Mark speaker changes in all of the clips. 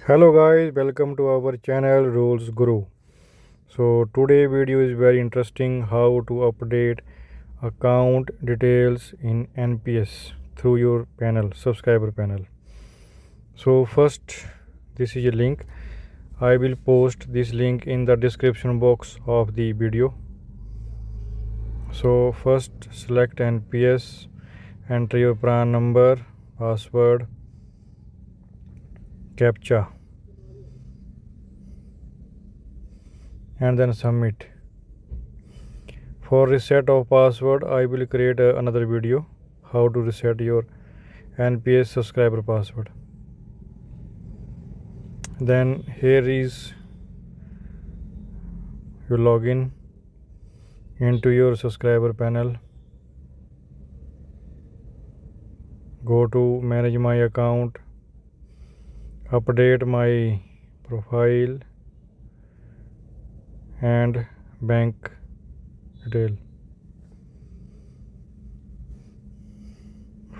Speaker 1: Hello guys, welcome to our channel Rules Guru. So today video is very interesting, how to update account details in NPS through your panel, subscriber panel. So first, this is a link. I will post this link in the description box of the video. So first select NPS, enter your PrAO number, password, captcha, and then submit. For reset of password, I will create another video how to reset your NPS subscriber password. Then here is your login into your subscriber panel. Go to manage my account, update my profile and bank detail.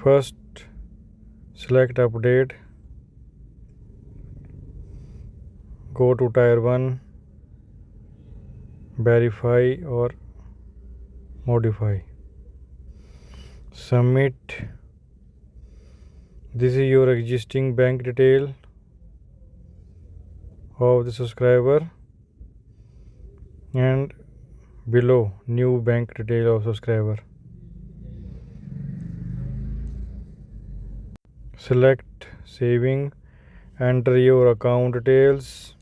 Speaker 1: First select update, go to tier 1, verify or modify, submit. This is your existing bank detail of the subscriber, and below new bank detail of subscriber. Select saving, enter your account details,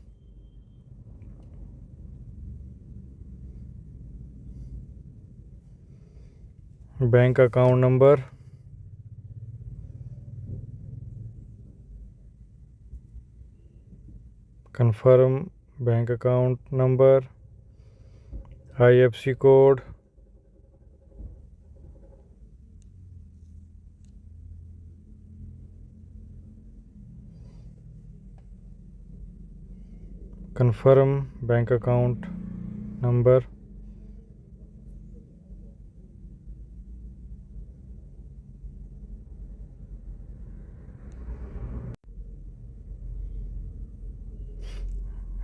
Speaker 1: bank account number, confirm bank account number, IFSC code, confirm bank account number,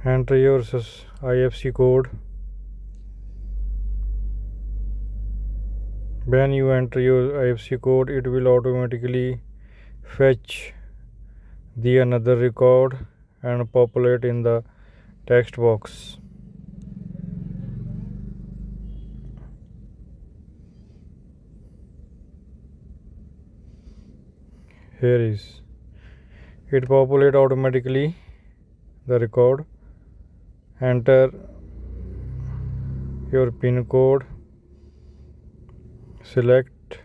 Speaker 1: enter your IFSC code. When you enter your IFSC code, it will automatically fetch the another record and populate in the text box. Here is it populate automatically the record. Enter your pin code, select.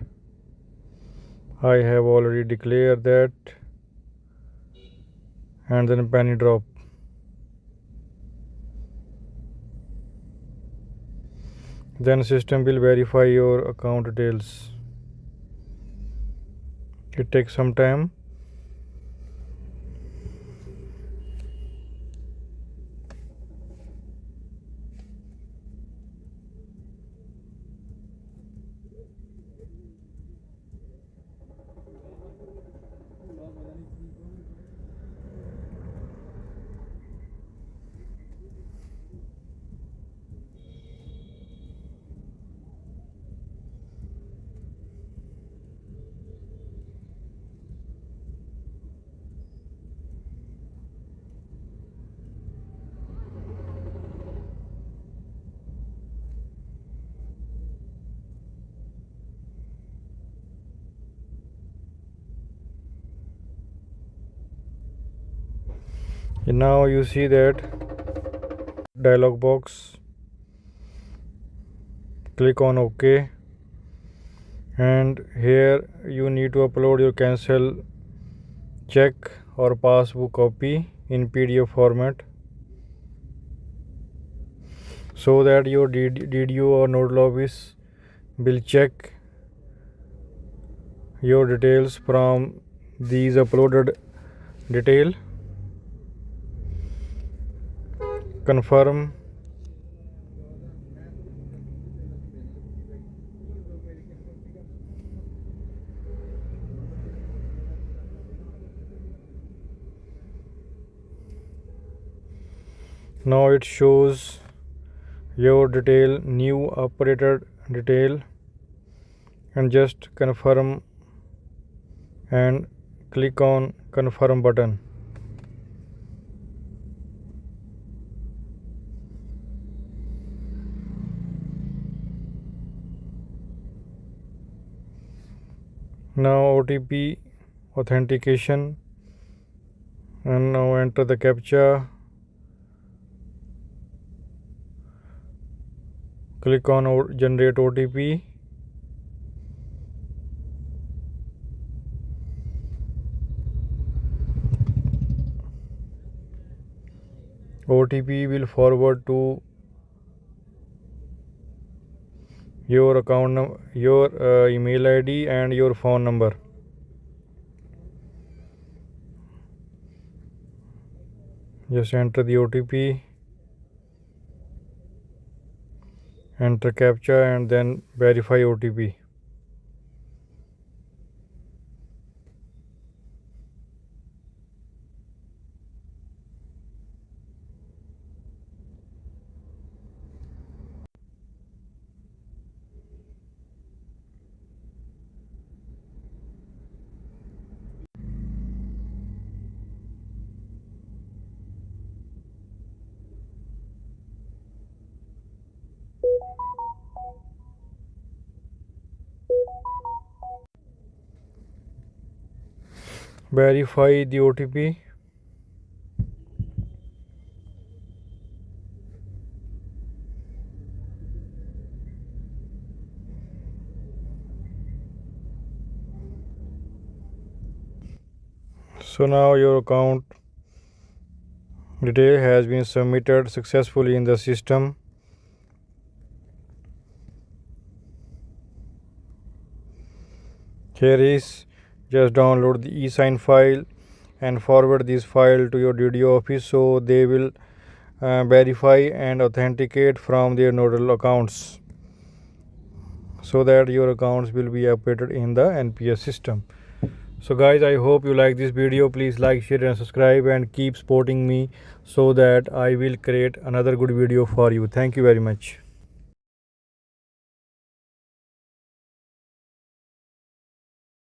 Speaker 1: I have already declared that, and then penny drop. Then system will verify your account details. It takes some time. And now you see that dialog box. Click on OK, and here you need to upload your cancel check or passbook copy in PDF format, so that your DDO or nodal office will check your details from these uploaded detail. Confirm. Now it shows your detail, new updated detail, and just confirm and click on confirm button. Now OTP authentication, and now enter the captcha. Click on generate OTP. OTP will forward to your account, your email ID and your phone number. Just enter the OTP, enter captcha, and then verify OTP. Verify the OTP. So now your account detail has been submitted successfully in the system. Here is, just download the e-sign file and forward this file to your DDO office, so they will verify and authenticate from their nodal accounts, so that your accounts will be updated in the NPS system. So guys, I hope you like this video. Please like, share and subscribe, and keep supporting me so that I will create another good video for you. Thank you very much.